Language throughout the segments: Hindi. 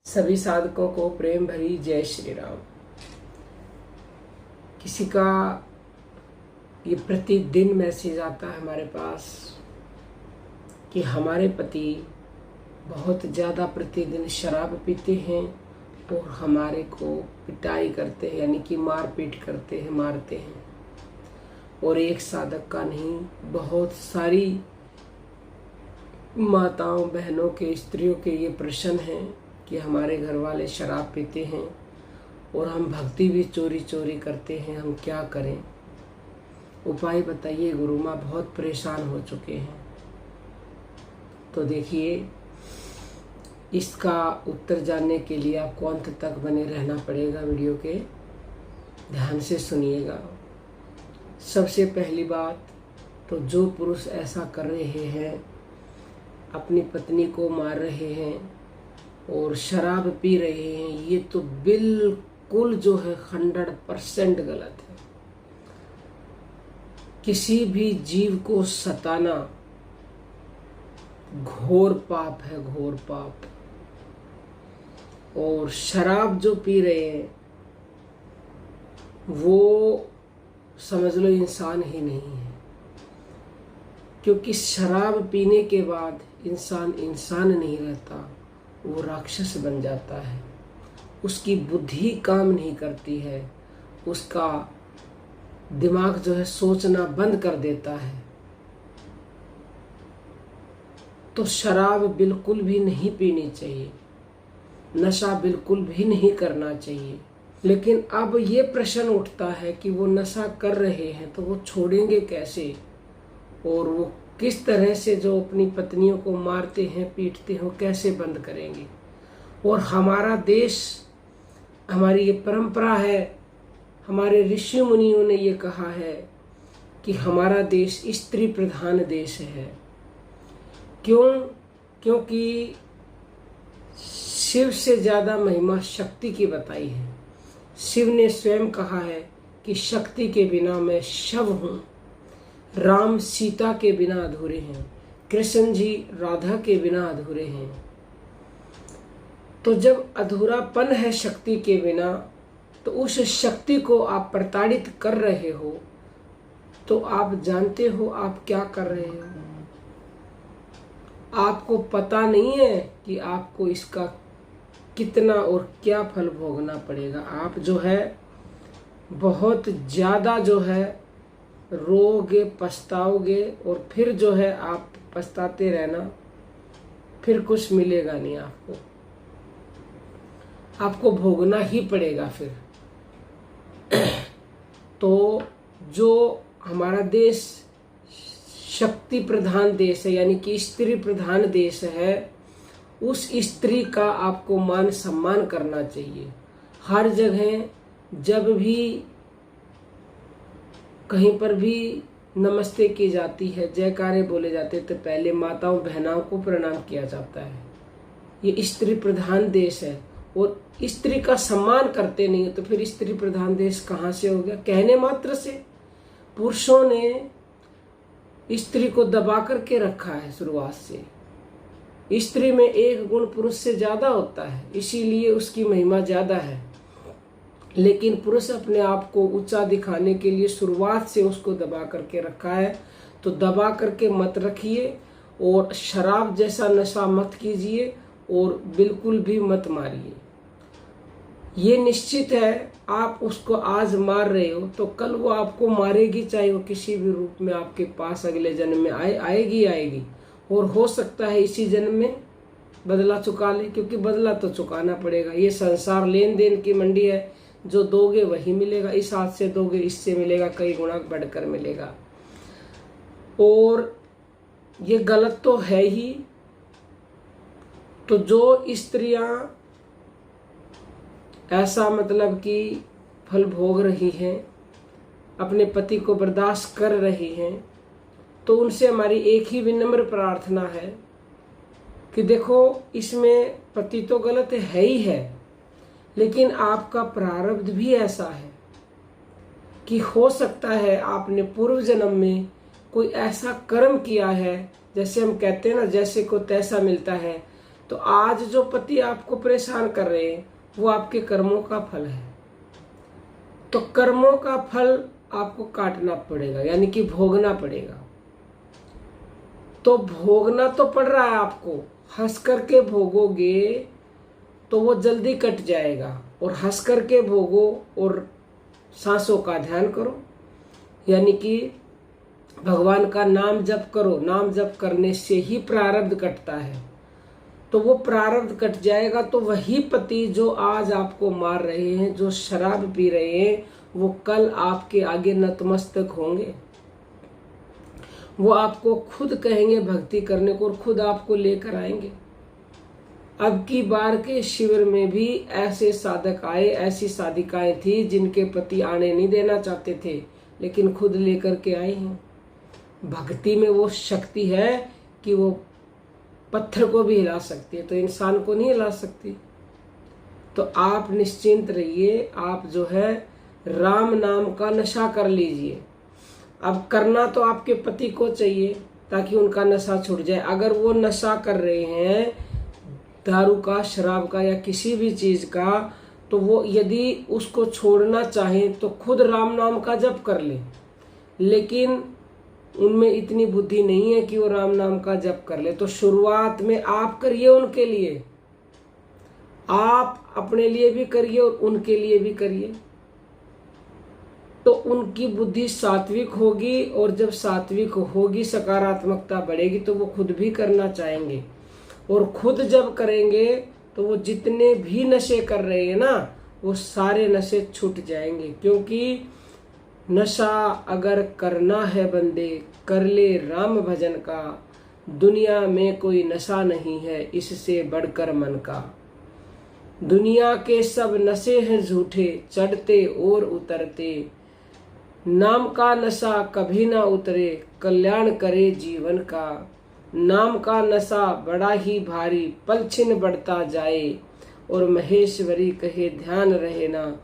सभी साधकों को प्रेम भरी जय श्री राम। किसी का ये प्रतिदिन मैसेज आता है हमारे पास कि हमारे पति बहुत ज़्यादा प्रतिदिन शराब पीते हैं और हमारे को पिटाई करते हैं, यानी कि मारपीट करते हैं, मारते हैं। और एक साधक का नहीं, बहुत सारी माताओं बहनों के, स्त्रियों के ये प्रश्न हैं कि हमारे घर वाले शराब पीते हैं और हम भक्ति भी चोरी चोरी करते हैं, हम क्या करें? उपाय बताइए गुरु माँ, बहुत परेशान हो चुके हैं। तो देखिए, इसका उत्तर जानने के लिए आपको अंत तक बने रहना पड़ेगा। वीडियो के ध्यान से सुनिएगा। सबसे पहली बात तो जो पुरुष ऐसा कर रहे हैं, अपनी पत्नी को मार रहे हैं और शराब पी रहे हैं, ये तो बिल्कुल जो है 100% गलत है। किसी भी जीव को सताना घोर पाप है, घोर पाप। और शराब जो पी रहे हैं वो समझ लो इंसान ही नहीं है, क्योंकि शराब पीने के बाद इंसान इंसान नहीं रहता, वो राक्षस बन जाता है। उसकी बुद्धि काम नहीं करती है, उसका दिमाग जो है सोचना बंद कर देता है। तो शराब बिल्कुल भी नहीं पीनी चाहिए, नशा बिल्कुल भी नहीं करना चाहिए। लेकिन अब ये प्रश्न उठता है कि वो नशा कर रहे हैं तो वो छोड़ेंगे कैसे, और वो किस तरह से जो अपनी पत्नियों को मारते हैं, पीटते हैं, कैसे बंद करेंगे? और हमारा देश, हमारी ये परंपरा है, हमारे ऋषि मुनियों ने ये कहा है कि हमारा देश स्त्री प्रधान देश है। क्यों? क्योंकि शिव से ज़्यादा महिमा शक्ति की बताई है। शिव ने स्वयं कहा है कि शक्ति के बिना मैं शव हूँ, राम सीता के बिना अधूरे हैं, कृष्ण जी राधा के बिना अधूरे हैं। तो जब अधूरापन है शक्ति के बिना, तो उस शक्ति को आप प्रताड़ित कर रहे हो, तो आप जानते हो आप क्या कर रहे हो? आपको पता नहीं है कि आपको इसका कितना और क्या फल भोगना पड़ेगा। आप जो है बहुत ज़्यादा जो है रोगे, पछताओगे, और फिर जो है आप पछताते रहना, फिर कुछ मिलेगा नहीं आपको भोगना ही पड़ेगा फिर। तो जो हमारा देश शक्ति प्रधान देश है, यानी कि स्त्री प्रधान देश है, उस स्त्री का आपको मान सम्मान करना चाहिए। हर जगह जब भी कहीं पर भी नमस्ते की जाती है, जयकारे बोले जाते हैं, तो पहले माताओं बहनाओं को प्रणाम किया जाता है। ये स्त्री प्रधान देश है और स्त्री का सम्मान करते नहीं, तो फिर स्त्री प्रधान देश कहाँ से हो गया? कहने मात्र से। पुरुषों ने स्त्री को दबा करके रखा है शुरुआत से। स्त्री में एक गुण पुरुष से ज्यादा होता है, इसीलिए उसकी महिमा ज्यादा है। लेकिन पुरुष अपने आप को ऊंचा दिखाने के लिए शुरुआत से उसको दबा करके रखा है। तो दबा करके मत रखिए और शराब जैसा नशा मत कीजिए और बिल्कुल भी मत मारिए। ये निश्चित है, आप उसको आज मार रहे हो तो कल वो आपको मारेगी, चाहे वो किसी भी रूप में आपके पास अगले जन्म में आएगी। और हो सकता है इसी जन्म में बदला चुका ले, क्योंकि बदला तो चुकाना पड़ेगा। ये संसार लेन देन की मंडी है, जो दोगे वही मिलेगा। इस हाथ से दोगे इससे मिलेगा, कई गुना बढ़कर मिलेगा। और ये गलत तो है ही। तो जो स्त्रियां ऐसा मतलब कि फल भोग रही हैं, अपने पति को बर्दाश्त कर रही हैं, तो उनसे हमारी एक ही विनम्र प्रार्थना है कि देखो, इसमें पति तो गलत है ही है, लेकिन आपका प्रारब्ध भी ऐसा है कि हो सकता है आपने पूर्व जन्म में कोई ऐसा कर्म किया है, जैसे हम कहते हैं ना, जैसे को तैसा मिलता है। तो आज जो पति आपको परेशान कर रहे हैं वो आपके कर्मों का फल है। तो कर्मों का फल आपको काटना पड़ेगा, यानी कि भोगना पड़ेगा। तो भोगना तो पड़ रहा है आपको, हंस करके भोगोगे तो वो जल्दी कट जाएगा। और हंस करके भोगो और सांसों का ध्यान करो, यानी कि भगवान का नाम जप करो। नाम जप करने से ही प्रारब्ध कटता है। तो वो प्रारब्ध कट जाएगा तो वही पति जो आज आपको मार रहे हैं, जो शराब पी रहे हैं, वो कल आपके आगे नतमस्तक होंगे। वो आपको खुद कहेंगे भक्ति करने को और खुद आपको लेकर आएंगे। अब की बार के शिविर में भी ऐसे साधक आए, ऐसी साधिकाएं थी जिनके पति आने नहीं देना चाहते थे, लेकिन खुद लेकर के आए हैं। भक्ति में वो शक्ति है कि वो पत्थर को भी हिला सकती है, तो इंसान को नहीं हिला सकती। तो आप निश्चिंत रहिए, आप जो है राम नाम का नशा कर लीजिए। अब करना तो आपके पति को चाहिए ताकि उनका नशा छूट जाए। अगर वो नशा कर रहे हैं दारू का, शराब का या किसी भी चीज का, तो वो यदि उसको छोड़ना चाहे तो खुद राम नाम का जप कर ले। लेकिन उनमें इतनी बुद्धि नहीं है कि वो राम नाम का जप कर ले। तो शुरुआत में आप करिए, उनके लिए आप अपने लिए भी करिए और उनके लिए भी करिए। तो उनकी बुद्धि सात्विक होगी, और जब सात्विक होगी, सकारात्मकता बढ़ेगी, तो वो खुद भी करना चाहेंगे। और खुद जब करेंगे तो वो जितने भी नशे कर रहे हैं ना, वो सारे नशे छूट जाएंगे। क्योंकि नशा अगर करना है बंदे, कर ले राम भजन का। दुनिया में कोई नशा नहीं है इससे बढ़कर मन का। दुनिया के सब नशे हैं झूठे, चढ़ते और उतरते। नाम का नशा कभी ना उतरे, कल्याण करे जीवन का। नाम का नशा बड़ा ही भारी, पल छिन बढ़ता जाए। और महेश्वरी कहे ध्यान रहे ना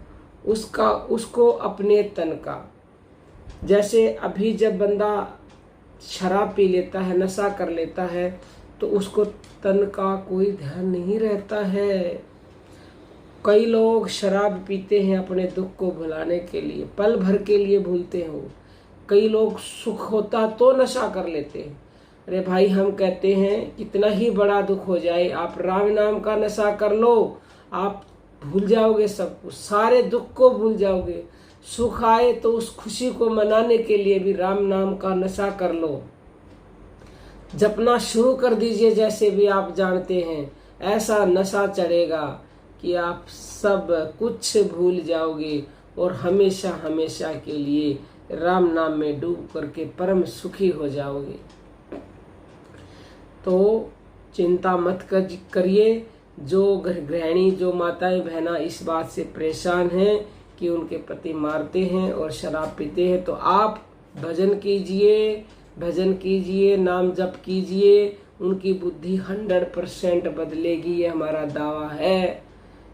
उसको अपने तन का। जैसे अभी जब बंदा शराब पी लेता है, नशा कर लेता है, तो उसको तन का कोई ध्यान नहीं रहता है। कई लोग शराब पीते हैं अपने दुख को भुलाने के लिए, पल भर के लिए भूलते हो। कई लोग सुख होता तो नशा कर लेते हैं। अरे भाई, हम कहते हैं कितना ही बड़ा दुख हो जाए, आप राम नाम का नशा कर लो, आप भूल जाओगे सब कुछ, सारे दुख को भूल जाओगे। सुख आए तो उस खुशी को मनाने के लिए भी राम नाम का नशा कर लो। जपना शुरू कर दीजिए, जैसे भी आप जानते हैं। ऐसा नशा चढ़ेगा कि आप सब कुछ भूल जाओगे और हमेशा हमेशा के लिए राम नाम में डूब करके परम सुखी हो जाओगे। तो चिंता मत करिए। जो गृहिणी, जो माताएं बहना इस बात से परेशान हैं कि उनके पति मारते हैं और शराब पीते हैं, तो आप भजन कीजिए, नाम जप कीजिए। उनकी बुद्धि 100% बदलेगी, ये हमारा दावा है।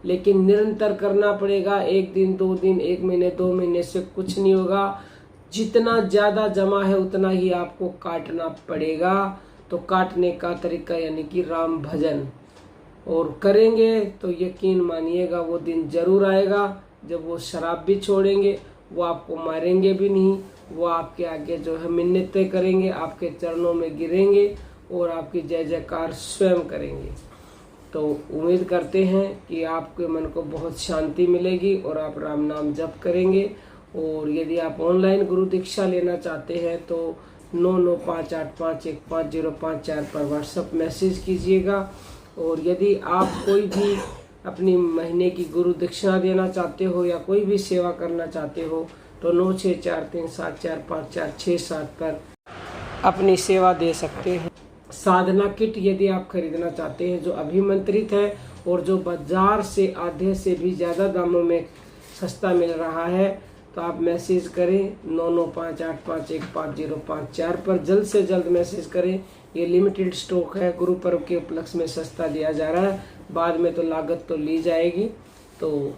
लेकिन निरंतर करना पड़ेगा। 1 दिन, 2 दिन, 1 महीने, 2 महीने से कुछ नहीं होगा। जितना ज्यादा जमा है उतना ही आपको काटना पड़ेगा। तो काटने का तरीका यानी कि राम भजन और करेंगे तो यकीन मानिएगा वो दिन जरूर आएगा जब वो शराब भी छोड़ेंगे। वो आपको मारेंगे भी नहीं, वो आपके आगे जो है मिन्नतें करेंगे, आपके चरणों में गिरेंगे और आपकी जय जयकार स्वयं करेंगे। तो उम्मीद करते हैं कि आपके मन को बहुत शांति मिलेगी और आप राम नाम जप करेंगे। और यदि आप ऑनलाइन गुरु दीक्षा लेना चाहते हैं तो 9958515054 पर व्हाट्सएप मैसेज कीजिएगा। और यदि आप कोई भी अपनी महीने की गुरु दीक्षा देना चाहते हो या कोई भी सेवा करना चाहते हो तो 9643745467 पर अपनी सेवा दे सकते हैं। साधना किट यदि आप खरीदना चाहते हैं जो अभिमंत्रित है और जो बाजार से आधे से भी ज़्यादा दामों में सस्ता मिल रहा है, तो आप मैसेज करें 9958515054 पर। जल्द से जल्द मैसेज करें। ये लिमिटेड स्टॉक है, गुरु पर्व के उपलक्ष्य में सस्ता दिया जा रहा है, बाद में तो लागत तो ली जाएगी। तो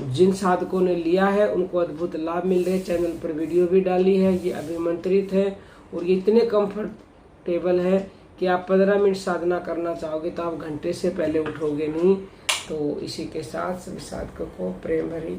जिन साधकों ने लिया है उनको अद्भुत लाभ मिल रहे। चैनल पर वीडियो भी डाली है, ये अभिमंत्रित है और ये इतने कंफर्टेबल है कि आप 15 मिनट साधना करना चाहोगे तो आप घंटे से पहले उठोगे नहीं। तो इसी के साथ सभी साधकों को प्रेम भरी